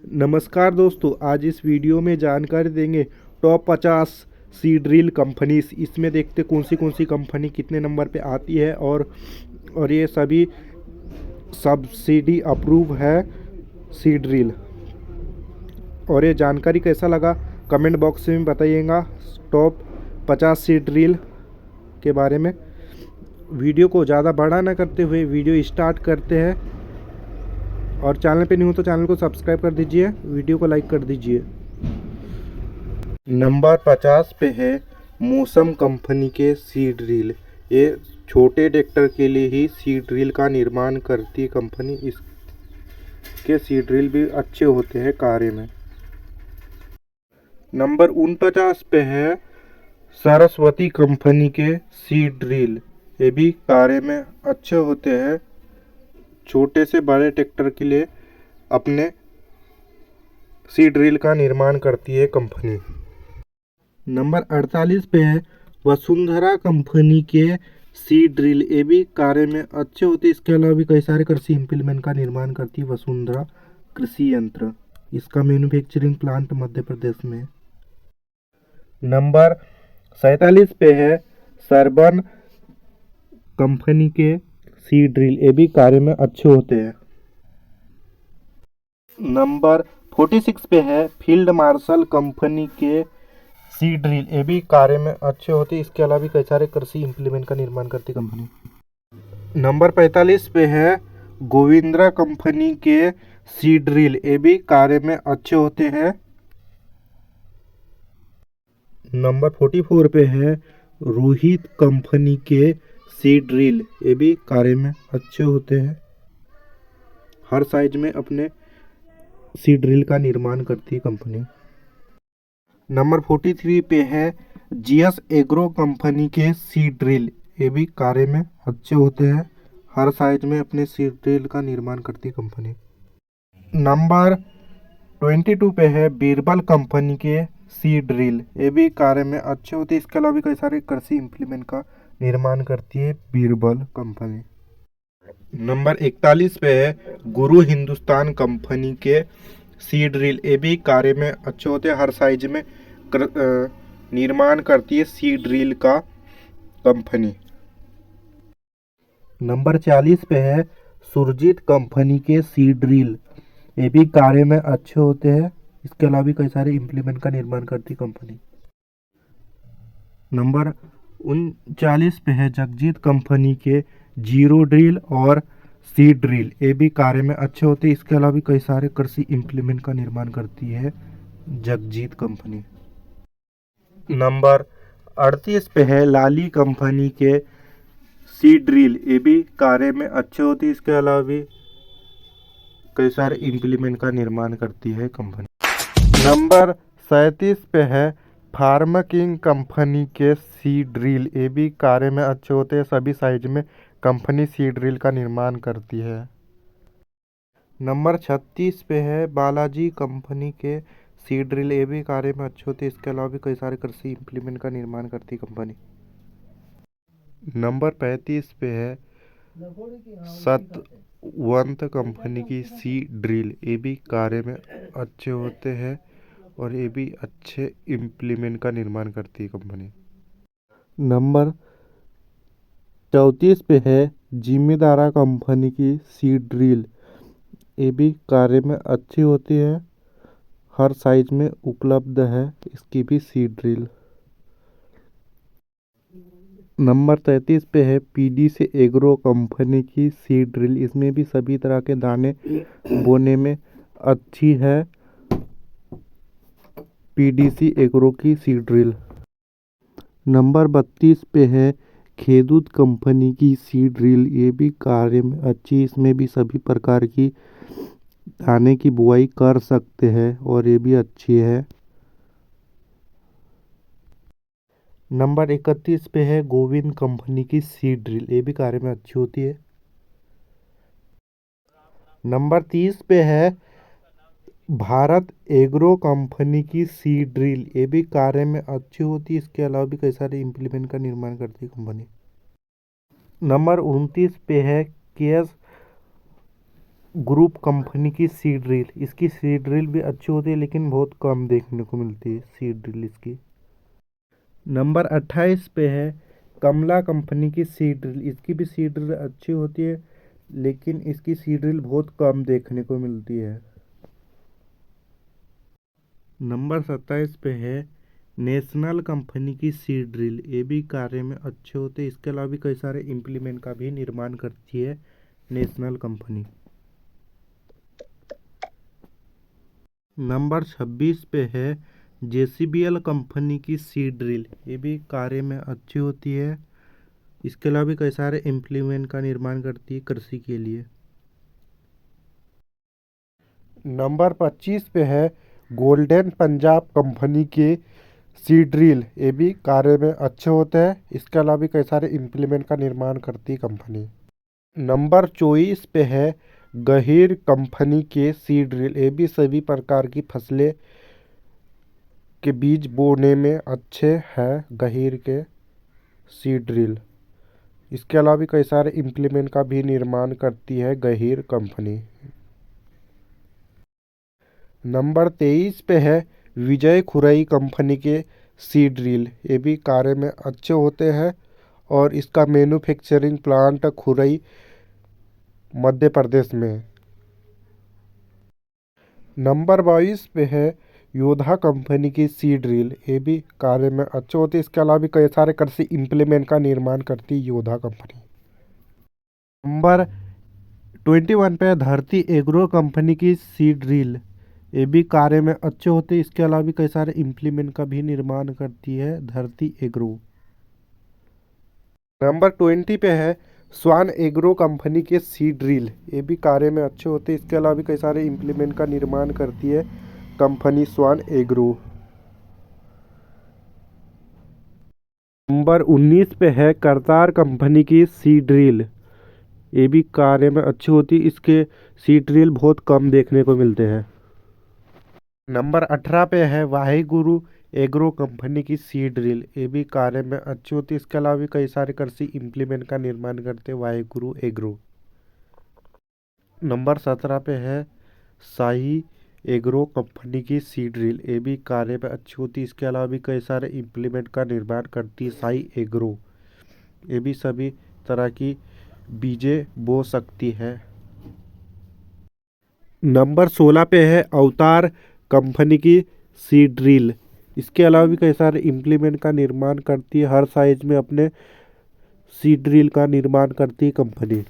नमस्कार दोस्तों, आज इस वीडियो में जानकारी देंगे टॉप 50 सीड ड्रिल कंपनीज। इसमें देखते कौन सी कंपनी कितने नंबर पे आती है और ये सभी सब्सिडी अप्रूव है सीड ड्रिल। और ये जानकारी कैसा लगा कमेंट बॉक्स में बताइएगा। टॉप 50 सीड ड्रिल के बारे में वीडियो को ज़्यादा बड़ा ना करते हुए वीडियो स्टार्ट करते हैं। और चैनल पे नहीं हो तो चैनल को सब्सक्राइब कर दीजिए, वीडियो को लाइक कर दीजिए। नंबर 50 पे है मौसम कंपनी के सीड ड्रिल। ये छोटे ट्रैक्टर के लिए ही सीड ड्रिल का निर्माण करती है कंपनी। इसके सीड ड्रिल भी अच्छे होते हैं कार्य में। नंबर 49 पे है सरस्वती कंपनी के सीड ड्रिल। ये भी कार्य में अच्छे होते हैं। छोटे से बड़े ट्रैक्टर के लिए अपने सीड ड्रिल का निर्माण करती है कंपनी। नंबर 48 पे है वसुंधरा कंपनी के सीड ड्रिल। ये भी कार्य में अच्छे होते हैं। इसके अलावा भी कई सारे कृषि इम्प्लीमेंट का निर्माण करती है वसुंधरा कृषि यंत्र। इसका मैन्युफैक्चरिंग प्लांट मध्य प्रदेश में। नंबर 47 पे है सरबन कंपनी के सीड ड्रिल। ये भी कार्य में अच्छे होते हैं। नंबर 46 पे है फील्ड मार्शल कंपनी के सीड ड्रिल। ये भी कार्य में अच्छे होते हैं। इसके अलावा भी कई सारे कृषि इम्प्लीमेंट का निर्माण करती कंपनी। नंबर 45 पे है गोविंद्रा कंपनी के सीड ड्रिल। ये भी कार्य में अच्छे होते हैं। नंबर 44 पे है रोहित कंपनी के सीड ड्रिल। ये भी कार्य में अच्छे होते हैं। हर साइज में अपने सीड ड्रिल का निर्माण करती है कंपनी। नंबर 43 पे है जीएस एग्रो कंपनी के सीड ड्रिल। ये भी कार्य में अच्छे होते हैं। हर साइज में अपने सीड ड्रिल का निर्माण करती कंपनी। नंबर 22 पे है बीरबल कंपनी के सीड ड्रिल। ये भी कार्य में अच्छे होते हैं। इसके अलावा भी कई सारे कृषि इम्प्लीमेंट का निर्माण करती है बीरबल कंपनी। नंबर 41 पे है गुरु हिंदुस्तान कंपनी के सीड ड्रिल। ये भी कार्य में अच्छे होते हैं। हर साइज में निर्माण करती है सीड ड्रिल का कंपनी। नंबर 40 पे है सुरजीत कंपनी के सीड ड्रिल। ये भी कार्य में अच्छे होते हैं। इसके अलावा भी कई सारे इम्प्लीमेंट का निर्माण करती कंपनी। नंबर 39 पे है जगजीत कंपनी के जीरो ड्रिल और सीड ड्रिल। ये भी कार्य में अच्छे होते हैं। इसके अलावा भी कई सारे कृषि इम्प्लीमेंट का निर्माण करती है जगजीत कंपनी। नंबर 38 पे है लाली कंपनी के सीड ड्रिल। ये भी कार्य में अच्छे होते हैं। इसके अलावा भी कई सारे इम्प्लीमेंट का निर्माण करती है कंपनी। नंबर 37 पे है फार्मा किंग कंपनी के सीड ड्रिल। ये भी कार्य में अच्छे होते हैं। सभी साइज में कंपनी सीड ड्रिल का निर्माण करती है। नंबर 36 पे है बालाजी कंपनी के सीड ड्रिल। ये भी कार्य में अच्छे होते हैं। इसके अलावा भी कई सारे कृषि इम्प्लीमेंट का निर्माण करती कंपनी। नंबर 35 पे है सतवंत कंपनी की सीड ड्रिल। ये भी कार्य में अच्छे होते हैं और ये भी अच्छे इम्प्लीमेंट का निर्माण करती है कंपनी। नंबर 34 पे है जिम्मेदारा कंपनी की सीड ड्रिल। ये भी कार्य में अच्छी होती है। हर साइज में उपलब्ध है इसकी भी सीड ड्रिल। नंबर 33 पे है पीडीसी एग्रो कंपनी की सीड ड्रिल। इसमें भी सभी तरह के दाने बोने में अच्छी है पीडीसी एग्रो की सीड ड्रिल। नंबर 32 पे है खेदूत कंपनी की सीड ड्रिल। ये भी कार्य में अच्छी। इसमें भी सभी प्रकार की दाने की बुआई कर सकते हैं और ये भी अच्छी है। नंबर 31 पे है गोविंद कंपनी की सीड ड्रिल। ये भी कार्य में अच्छी होती है। नंबर 30 पे है भारत एग्रो कंपनी की सीड ड्रिल। ये भी कार्य में अच्छी होती है। इसके अलावा भी कई सारे इम्प्लीमेंट का निर्माण करती है कंपनी। नंबर 29 पे है केएस ग्रुप कंपनी की सीड ड्रिल, इसकी सीड ड्रिल भी अच्छी होती है लेकिन बहुत कम देखने को मिलती है सीड ड्रिल इसकी। नंबर 28 पे है कमला कंपनी की सीड ड्रिल, इसकी भी सीड ड्रिल अच्छी होती है लेकिन इसकी सीड ड्रिल बहुत कम देखने को मिलती है। नंबर 27 पे है नेशनल कंपनी की सीड ड्रिल, ये भी कार्य में अच्छे होते हैं, इसके अलावा भी कई सारे इम्प्लीमेंट का भी निर्माण करती है नेशनल कंपनी। नंबर 26 पे है JCBL कंपनी की सीड ड्रिल, ये भी कार्य में अच्छी होती है, इसके अलावा भी कई सारे इम्प्लीमेंट का निर्माण करती है कृषि के लिए। नंबर 25 पे है गोल्डन पंजाब कंपनी के सीड ड्रिल, ये भी कार्य में अच्छे होते हैं, इसके अलावा भी कई सारे इम्प्लीमेंट का निर्माण करती है कंपनी। नंबर 24 पे है गहीर कंपनी के सीड ड्रिल, ये भी सभी प्रकार की फसलें के बीज बोने में अच्छे हैं गहीर के सीड ड्रिल, इसके अलावा भी कई सारे इम्प्लीमेंट का भी निर्माण करती है गहीर कंपनी। नंबर 23 पे है विजय खुरई कंपनी के सीड ड्रिल, ये भी कार्य में अच्छे होते हैं और इसका मैन्युफैक्चरिंग प्लांट खुरई मध्य प्रदेश में है। नंबर 22 पे है योधा कंपनी की सीड ड्रिल, ये भी कार्य में अच्छे होते हैं, इसके अलावा भी कई सारे कृषि इम्प्लीमेंट का निर्माण करती है योधा कंपनी। नंबर 21 पे है धरती एग्रो कंपनी की सीड ड्रिल, ये भी कार्य में अच्छे होते हैं, इसके अलावा भी कई सारे इम्प्लीमेंट का भी निर्माण करती है धरती एग्रो। नंबर 20 पे है स्वान एग्रो कंपनी के सीड ड्रिल, ये भी कार्य में अच्छे होते हैं, इसके अलावा भी कई सारे इम्प्लीमेंट का निर्माण करती है कंपनी स्वान एग्रो। नंबर 19 पे है करतार कंपनी की सीड ड्रिल, ये भी कार्य में अच्छी होती है, इसके सीड ड्रिल बहुत कम देखने को मिलते हैं। नंबर 18 पे है वाहेगुरु एग्रो कंपनी की सीड ड्रिल, ये भी कार्य में अच्छी होती है, इसके अलावा भी कई सारे कृषि इम्प्लीमेंट का निर्माण करते हैं वाहेगुरु एग्रो। नंबर 17 पे है शाही एग्रो कंपनी की सीड ड्रिल, ये भी कार्य में अच्छी होती है, इसके अलावा भी कई सारे इम्प्लीमेंट का निर्माण करती है शाही एग्रो, ये भी सभी तरह की बीजें बो सकती है। नंबर 16 पे है अवतार कंपनी की सीड ड्रिल, इसके अलावा भी कई सारे इम्प्लीमेंट का निर्माण करती है, हर साइज में अपने सीड ड्रिल का निर्माण करती है कंपनी,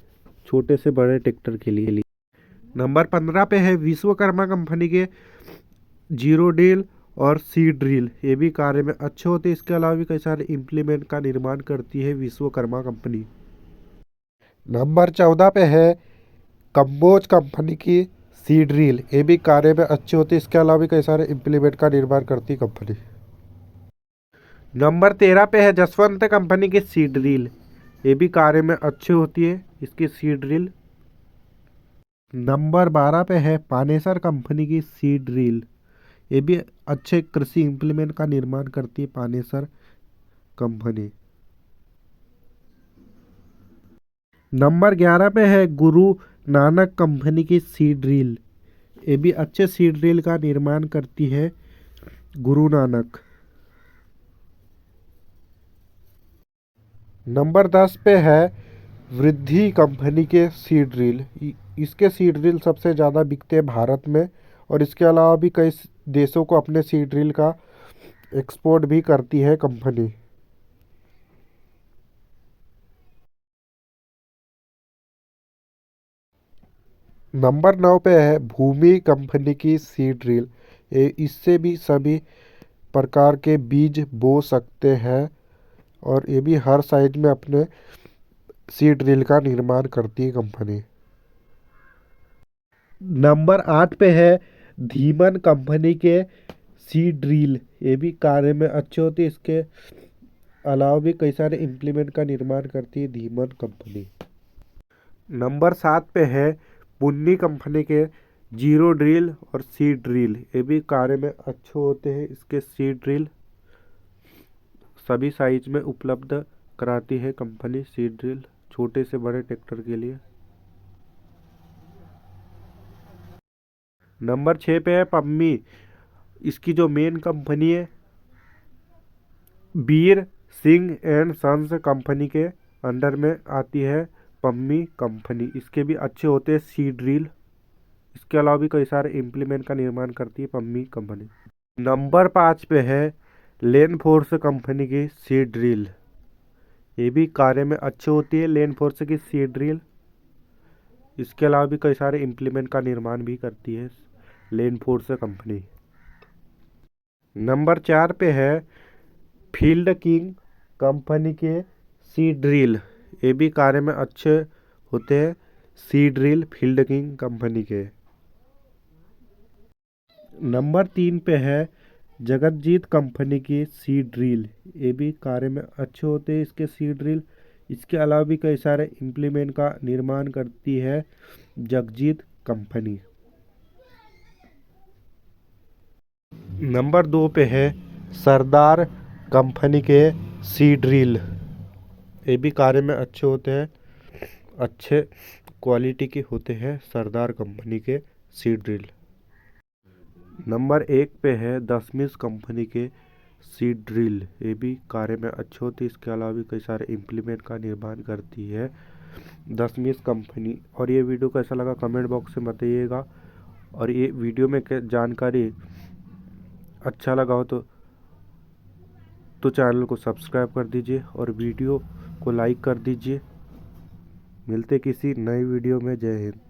छोटे से बड़े ट्रैक्टर के लिए। नंबर 15 पे है विश्वकर्मा कंपनी के जीरो ड्रिल और सीड ड्रिल, ये भी कार्य में अच्छे होते हैं, इसके अलावा भी कई सारे इम्प्लीमेंट का निर्माण करती है विश्वकर्मा कंपनी। नंबर 14 पे है कंबोज कंपनी की सीड ड्रिल, ये भी कार्य में अच्छी होती है, इसके अलावा भी कई सारे इम्प्लीमेंट का निर्माण करती है कंपनी। नंबर 13 पे है जसवंत कंपनी की सीड ड्रिल, ये भी कार्य में अच्छी होती है इसकी सीड ड्रिल। नंबर 12 पे है पानेसर कंपनी की सीड ड्रिल, ये भी अच्छे कृषि इम्प्लीमेंट का निर्माण करती है पानेसर कंपनी। नंबर 11 पे है गुरु नानक कंपनी की सीड ड्रिल, ये भी अच्छे सीड ड्रिल का निर्माण करती है गुरु नानक। नंबर 10 पे है वृद्धि कंपनी के सीड ड्रिल, इसके सीड ड्रिल सबसे ज़्यादा बिकते हैं भारत में और इसके अलावा भी कई देशों को अपने सीड ड्रिल का एक्सपोर्ट भी करती है कंपनी। नंबर 9 पे है भूमि कंपनी की सीड ड्रिल, इससे भी सभी प्रकार के बीज बो सकते हैं और ये भी हर साइज में अपने सीड ड्रिल का निर्माण करती है कंपनी। नंबर 8 पे है धीमन कंपनी के सीड ड्रिल, ये भी कार्य में अच्छे होती है, इसके अलावा भी कई सारे इम्प्लीमेंट का निर्माण करती है धीमन कंपनी। नंबर 7 पे है पुन्नी कंपनी के जीरो ड्रिल और सीड ड्रिल, ये भी कार्य में अच्छे होते हैं, इसके सीड ड्रिल सभी साइज में उपलब्ध कराती है कंपनी सीड ड्रिल, छोटे से बड़े ट्रैक्टर के लिए। नंबर 6 पे है पम्मी। इसकी जो मेन कंपनी है Veer Singh and sons company के अंडर में आती है पम्मी कंपनी। इसके भी अच्छे होते हैं सी ड्रिल। इसके अलावा भी कई सारे इम्प्लीमेंट का निर्माण करती है पम्मी कंपनी। नंबर 5 पे है लेन फोर्स कंपनी की सी ड्रिल। ये भी कार्य में अच्छी होती है लेन फोर्स की सी ड्रिल। इसके अलावा भी कई सारे इम्प्लीमेंट का निर्माण भी करती है लेन फोर्स कंपनी। नंबर 4 पे है फील्ड किंग कंपनी के सी ड्रिल। ये भी कार्य में अच्छे होते हैं सी ड्रिल फील्ड किंग कंपनी के। नंबर 3 पे है जगतजीत कंपनी की सी ड्रिल। ये भी कार्य में अच्छे होते हैं इसके सी ड्रिल। इसके अलावा भी कई सारे इम्प्लीमेंट का निर्माण करती है जगजीत कंपनी। नंबर 2 पे है सरदार कंपनी के सी ड्रिल। ये भी कार्य में अच्छे होते हैं, अच्छे क्वालिटी के होते हैं सरदार कंपनी के सी ड्रिल। नंबर 1 पे है दशमिश कंपनी के सी ड्रिल। ये भी कार्य में अच्छे होते हैं। इसके अलावा भी कई सारे इम्प्लीमेंट का निर्माण करती है दशमिश कंपनी। और ये वीडियो कैसा लगा कमेंट बॉक्स में बताइएगा। और ये वीडियो में जानकारी अच्छा लगा हो तो चैनल को सब्सक्राइब कर दीजिए और वीडियो को लाइक कर दीजिए। मिलते किसी नई वीडियो में। जय हिंद।